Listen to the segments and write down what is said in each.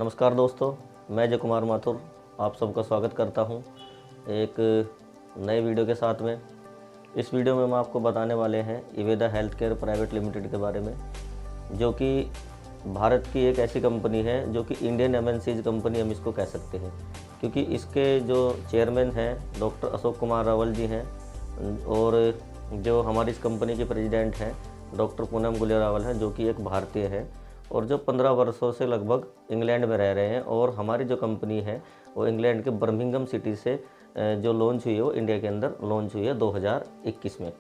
नमस्कार दोस्तों, मैं जय कुमार माथुर आप सबका स्वागत करता हूं एक नए वीडियो के साथ में। इस वीडियो में हम आपको बताने वाले हैं इवेदा हेल्थ केयर प्राइवेट लिमिटेड के बारे में, जो कि भारत की एक ऐसी कंपनी है जो कि इंडियन एमएनसीज कंपनी हम इसको कह सकते हैं, क्योंकि इसके जो चेयरमैन हैं डॉक्टर अशोक कुमार रावल जी हैं और जो हमारी इस कंपनी के प्रेसिडेंट हैं डॉक्टर पूनम गुलेर रावल हैं, जो कि एक भारतीय है और जो 15 वर्षों से लगभग इंग्लैंड में रह रहे हैं। और हमारी जो कंपनी है वो इंग्लैंड के बर्मिंघम सिटी से जो लॉन्च हुई है वो इंडिया के अंदर लॉन्च हुई है 2021 में।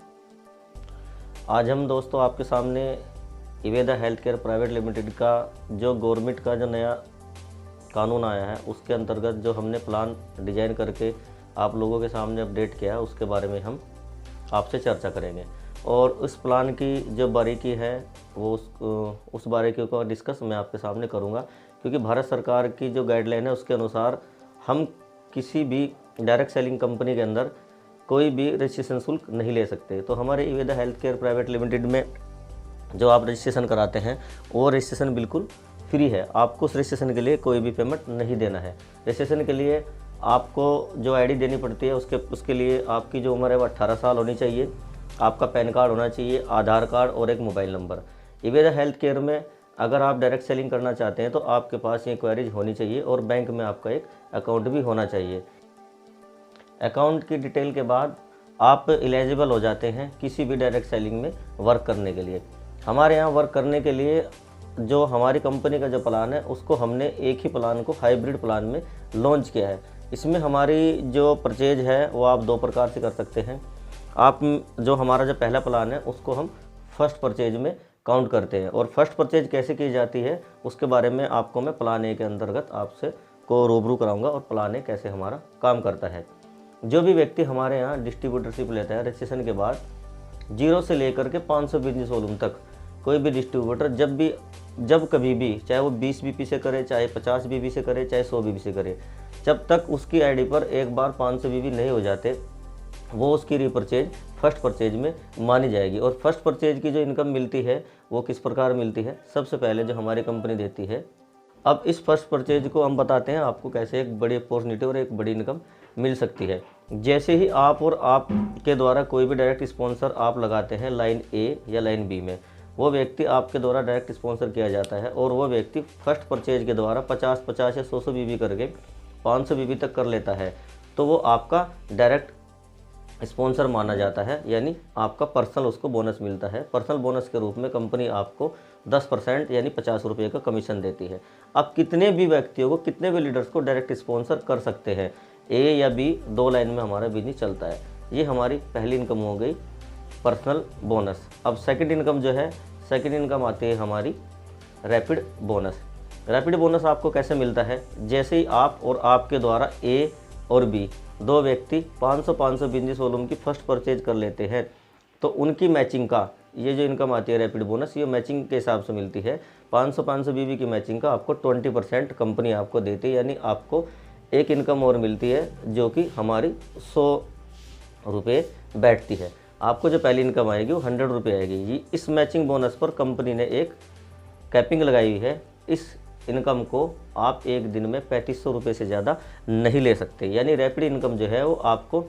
आज हम दोस्तों आपके सामने इवेदा हेल्थ केयर प्राइवेट लिमिटेड का जो गवर्नमेंट का जो नया कानून आया है उसके अंतर्गत जो हमने प्लान डिजाइन करके आप लोगों के सामने अपडेट किया है उसके बारे में हम आपसे चर्चा करेंगे। और उस प्लान की जो बारीकी है वो उस बारीकी को डिस्कस मैं आपके सामने करूंगा, क्योंकि भारत सरकार की जो गाइडलाइन है उसके अनुसार हम किसी भी डायरेक्ट सेलिंग कंपनी के अंदर कोई भी रजिस्ट्रेशन शुल्क नहीं ले सकते। तो हमारे इवेदा हेल्थ केयर प्राइवेट लिमिटेड में जो आप रजिस्ट्रेशन कराते हैं वो रजिस्ट्रेशन बिल्कुल फ्री है। आपको उस रजिस्ट्रेशन के लिए कोई भी पेमेंट नहीं देना है। रजिस्ट्रेशन के लिए आपको जो आईडी देनी पड़ती है उसके लिए आपकी जो उम्र है वो 18 साल होनी चाहिए, आपका पैन कार्ड होना चाहिए, आधार कार्ड और एक मोबाइल नंबर। इवेदा हेल्थ केयर में अगर आप डायरेक्ट सेलिंग करना चाहते हैं तो आपके पास ये क्वेरीज होनी चाहिए और बैंक में आपका एक अकाउंट भी होना चाहिए। अकाउंट की डिटेल के बाद आप एलिजिबल हो जाते हैं किसी भी डायरेक्ट सेलिंग में वर्क करने के लिए। हमारे यहाँ वर्क करने के लिए जो हमारी कंपनी का जो प्लान है उसको हमने एक ही प्लान को हाइब्रिड प्लान में लॉन्च किया है। इसमें हमारी जो परचेज है वो आप दो प्रकार से कर सकते हैं। आप जो हमारा जो पहला प्लान है उसको हम फर्स्ट परचेज में काउंट करते हैं, और फर्स्ट परचेज कैसे की जाती है उसके बारे में आपको मैं प्लान ए के अंतर्गत आपसे को रूबरू कराऊंगा और प्लान ए कैसे हमारा काम करता है। जो भी व्यक्ति हमारे यहाँ डिस्ट्रीब्यूटरशिप लेता है रजिस्ट्रेशन के बाद 0 से लेकर के 500 बिजनेस वॉल्यूम तक कोई भी डिस्ट्रीब्यूटर जब कभी भी, चाहे वो 20 बीपी से करे, चाहे 50 बीपी से करे, चाहे 100 बीपी से करे, जब तक उसकी आईडी पर एक बार 500 बीपी नहीं हो जाते वो उसकी रीपरचेज फर्स्ट परचेज में मानी जाएगी। और फर्स्ट परचेज की जो इनकम मिलती है वो किस प्रकार मिलती है, सबसे पहले जो हमारी कंपनी देती है। अब इस फर्स्ट परचेज को हम बताते हैं आपको कैसे एक बड़ी अपॉर्चुनिटी और एक बड़ी इनकम मिल सकती है। जैसे ही आप और आपके द्वारा कोई भी डायरेक्ट स्पॉन्सर आप लगाते हैं लाइन ए या लाइन बी में, वो व्यक्ति आपके द्वारा डायरेक्ट स्पॉन्सर किया जाता है और वो व्यक्ति फर्स्ट परचेज के द्वारा 50-50 या 100 बीबी करके 500 बीबी तक कर लेता है, तो वो आपका डायरेक्ट स्पॉन्सर माना जाता है, यानी आपका पर्सनल उसको बोनस मिलता है। पर्सनल बोनस के रूप में कंपनी आपको 10% यानी 50 रुपये का कमीशन देती है। आप कितने भी व्यक्तियों को, कितने भी लीडर्स को डायरेक्ट स्पॉन्सर कर सकते हैं। ए या बी दो लाइन में हमारा बिजनेस चलता है। ये हमारी पहली इनकम हो गई पर्सनल बोनस। अब सेकंड इनकम जो है, सेकंड इनकम आती है हमारी रैपिड बोनस। रैपिड बोनस आपको कैसे मिलता है, जैसे ही आप और आपके द्वारा ए और बी दो व्यक्ति 500 बिजनेस वॉल्यूम की फर्स्ट परचेज कर लेते हैं तो उनकी मैचिंग का ये जो इनकम आती है रैपिड बोनस, ये मैचिंग के हिसाब से मिलती है। 500 बीबी की मैचिंग का आपको 20% कंपनी आपको देती है, यानी आपको एक इनकम और मिलती है जो कि हमारी 100 रुपये बैठती है। आपको जो पहली इनकम आएगी वो 100 रुपये आएगी। इस मैचिंग बोनस पर कंपनी ने एक कैपिंग लगाई हुई है। इस इनकम को आप एक दिन में 3500 रुपये से ज़्यादा नहीं ले सकते, यानी रैपिड इनकम जो है वो आपको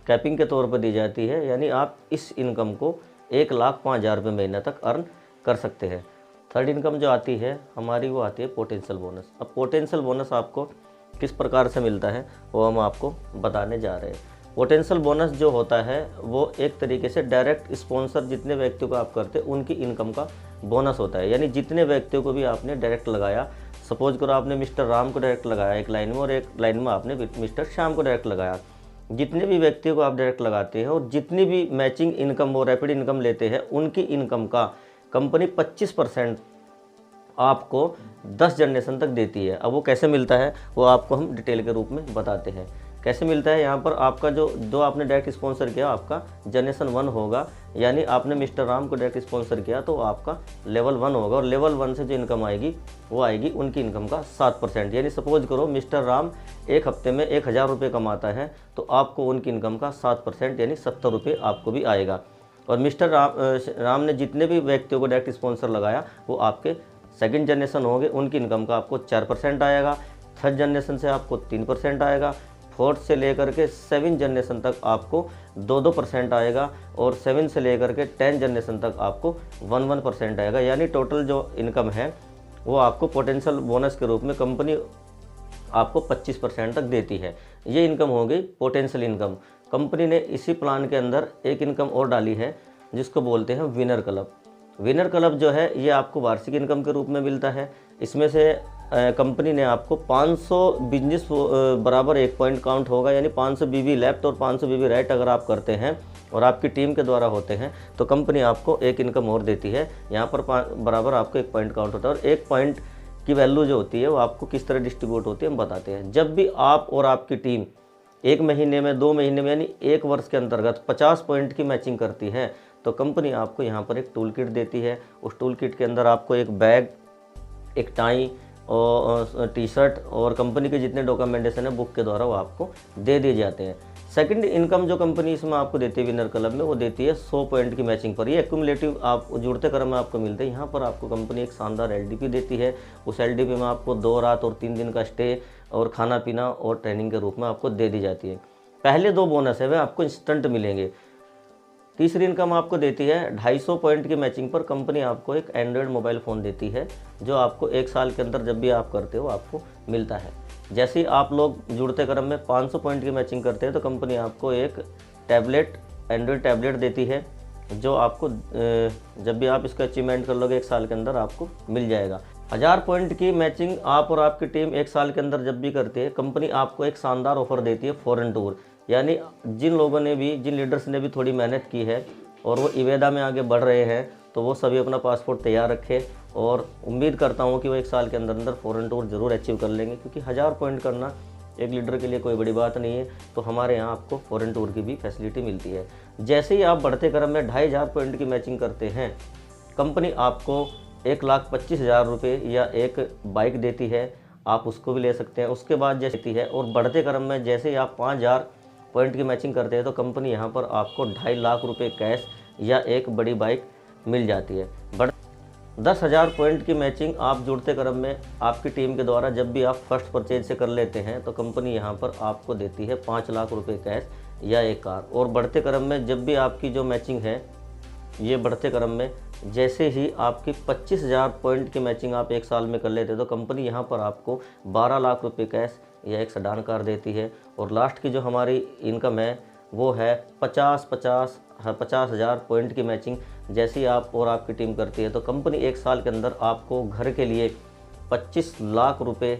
कैपिंग के तौर पर दी जाती है, यानी आप इस इनकम को 1,05,000 रुपये महीना तक अर्न कर सकते हैं। थर्ड इनकम जो आती है हमारी वो आती है पोटेंशियल बोनस। अब पोटेंशियल बोनस आपको किस प्रकार से मिलता है वो हम आपको बताने जा रहे हैं। पोटेंशियल बोनस जो होता है वो एक तरीके से डायरेक्ट स्पॉन्सर जितने व्यक्तियों को आप करते हैं उनकी इनकम का बोनस होता है, यानी जितने व्यक्तियों को भी आपने डायरेक्ट लगाया, सपोज करो आपने मिस्टर राम को डायरेक्ट लगाया एक लाइन में और एक लाइन में आपने मिस्टर श्याम को डायरेक्ट लगाया, जितने भी व्यक्तियों को आप डायरेक्ट लगाते हैं और जितनी भी मैचिंग इनकम वो रैपिड इनकम लेते हैं उनकी इनकम का कंपनी 25% आपको 10 जनरेशन तक देती है। अब वो कैसे मिलता है वो आपको हम डिटेल के रूप में बताते हैं। कैसे मिलता है, यहाँ पर आपका जो आपने डायरेक्ट स्पॉन्सर किया आपका जनरेशन 1 होगा, यानी आपने मिस्टर राम को डायरेक्ट स्पॉन्सर किया तो आपका लेवल 1 होगा और लेवल 1 से जो इनकम आएगी वो आएगी उनकी इनकम का 7%। यानी सपोज करो मिस्टर राम एक हफ्ते में 1000 रुपये कमाता है तो आपको उनकी इनकम का 7% यानी 70 रुपये आपको भी आएगा। और मिस्टर राम ने जितने भी व्यक्तियों को डायरेक्ट स्पॉन्सर लगाया वो आपके सेकंड जनरेशन होंगे उनकी इनकम का आपको 4% आएगा, थर्ड जनरेशन से आपको 3% आएगा, फोर्थ से लेकर के 7 जनरेशन तक आपको 2% आएगा, और 7 से लेकर के 10 जनरेशन तक आपको 1% आएगा। यानी टोटल जो इनकम है वो आपको पोटेंशियल बोनस के रूप में कंपनी आपको 25% तक देती है। ये इनकम हो गई पोटेंशियल इनकम। कंपनी ने इसी प्लान के अंदर एक इनकम और डाली है जिसको बोलते हैं विनर क्लब। विनर क्लब जो है ये आपको वार्षिक इनकम के रूप में मिलता है। इसमें से कंपनी ने आपको 500 बिजनेस बराबर 1 पॉइंट काउंट होगा, यानी 500 बीबी लेफ्ट और 500 बीबी राइट अगर आप करते हैं और आपकी टीम के द्वारा होते हैं तो कंपनी आपको एक इनकम और देती है। यहाँ पर बराबर आपको 1 पॉइंट काउंट होता है, और 1 पॉइंट की वैल्यू जो होती है वो आपको किस तरह डिस्ट्रीब्यूट होती है हम बताते हैं। जब भी आप और आपकी टीम 1 महीने में, 2 महीने में, यानी 1 वर्ष के अंतर्गत 50 पॉइंट की मैचिंग करती है तो कंपनी आपको यहाँ पर एक टूल किट देती है। उस टूल किट के अंदर आपको एक बैग, एक टाई और टी-शर्ट और कंपनी के जितने डॉक्यूमेंटेशन है बुक के द्वारा वो आपको दे दिए जाते हैं। सेकंड इनकम जो कंपनी इसमें आपको देती है विनर क्लब में, वो देती है 100 पॉइंट की मैचिंग पर। ये एक्यूमुलेटिव आप जुड़ते क्रम में आपको मिलते हैं। यहाँ पर आपको कंपनी एक शानदार LDP देती है। उस LDP में आपको 2 रात और 3 दिन का स्टे और खाना पीना और ट्रेनिंग के रूप में आपको दे दी जाती है। पहले 2 बोनस है वे आपको इंस्टेंट मिलेंगे। तीसरी इनकम आपको देती है 250 पॉइंट की मैचिंग पर कंपनी आपको एक एंड्रॉयड मोबाइल फ़ोन देती है, जो आपको 1 साल के अंदर जब भी आप करते हो आपको मिलता है। जैसे ही आप लोग जुड़ते क्रम में 500 पॉइंट की मैचिंग करते हैं तो कंपनी आपको एक टैबलेट, एंड्रॉयड टैबलेट देती है, जो आपको जब भी आप इसका अचीवमेंट कर लोगे 1 साल के अंदर आपको मिल जाएगा। 1000 पॉइंट की मैचिंग आप और आपकी टीम 1 साल के अंदर जब भी करते हैं, कंपनी आपको एक शानदार ऑफर देती है फॉरेन टूर। यानी जिन लोगों ने भी, जिन लीडर्स ने भी थोड़ी मेहनत की है और वो इवेदा में आगे बढ़ रहे हैं, तो वो सभी अपना पासपोर्ट तैयार रखें, और उम्मीद करता हूँ कि वो 1 साल के अंदर अंदर फॉरेन टूर ज़रूर अचीव कर लेंगे, क्योंकि 1000 पॉइंट करना एक लीडर के लिए कोई बड़ी बात नहीं है। तो हमारे यहाँ आपको फॉरेन टूर की भी फैसिलिटी मिलती है। जैसे ही आप बढ़ते क्रम में 2500 पॉइंट की मैचिंग करते हैं, कंपनी आपको 1,25,000 रुपये या एक बाइक देती है, आप उसको भी ले सकते हैं। उसके बाद जैसे देती है, और बढ़ते क्रम में जैसे ही आप 5000 पॉइंट की मैचिंग करते हैं तो कंपनी यहाँ पर आपको 2.5 लाख रुपये कैश या एक बड़ी बाइक मिल जाती है। 10,000 पॉइंट की मैचिंग आप जुड़ते क्रम में आपकी टीम के द्वारा जब भी आप फर्स्ट परचेज से कर लेते हैं तो कंपनी यहाँ पर आपको देती है 5 लाख रुपये कैश या एक कार। और बढ़ते क्रम में जब भी आपकी जो मैचिंग है, ये बढ़ते क्रम में जैसे ही आपकी 25,000 पॉइंट की मैचिंग आप 1 साल में कर लेते हैं तो कंपनी यहाँ पर आपको 12 लाख रुपये कैश या एक सेडान कार देती है। और लास्ट की जो हमारी इनकम है वो है 50,000 पॉइंट की मैचिंग जैसे ही आप और आपकी टीम करती है तो कंपनी 1 साल के अंदर आपको घर के लिए 25 लाख रुपये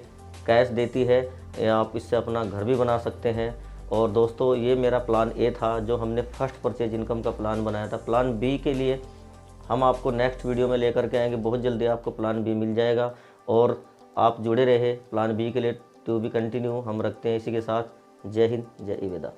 कैश देती है, या आप इससे अपना घर भी बना सकते हैं। और दोस्तों, ये मेरा प्लान ए था जो हमने फर्स्ट परचेज इनकम का प्लान बनाया था। प्लान बी के लिए हम आपको नेक्स्ट वीडियो में लेकर के आएंगे। बहुत जल्दी आपको प्लान बी मिल जाएगा, और आप जुड़े रहे प्लान बी के लिए। टू बी कंटिन्यू हम रखते हैं इसी के साथ। जय हिंद, जय इवेदा।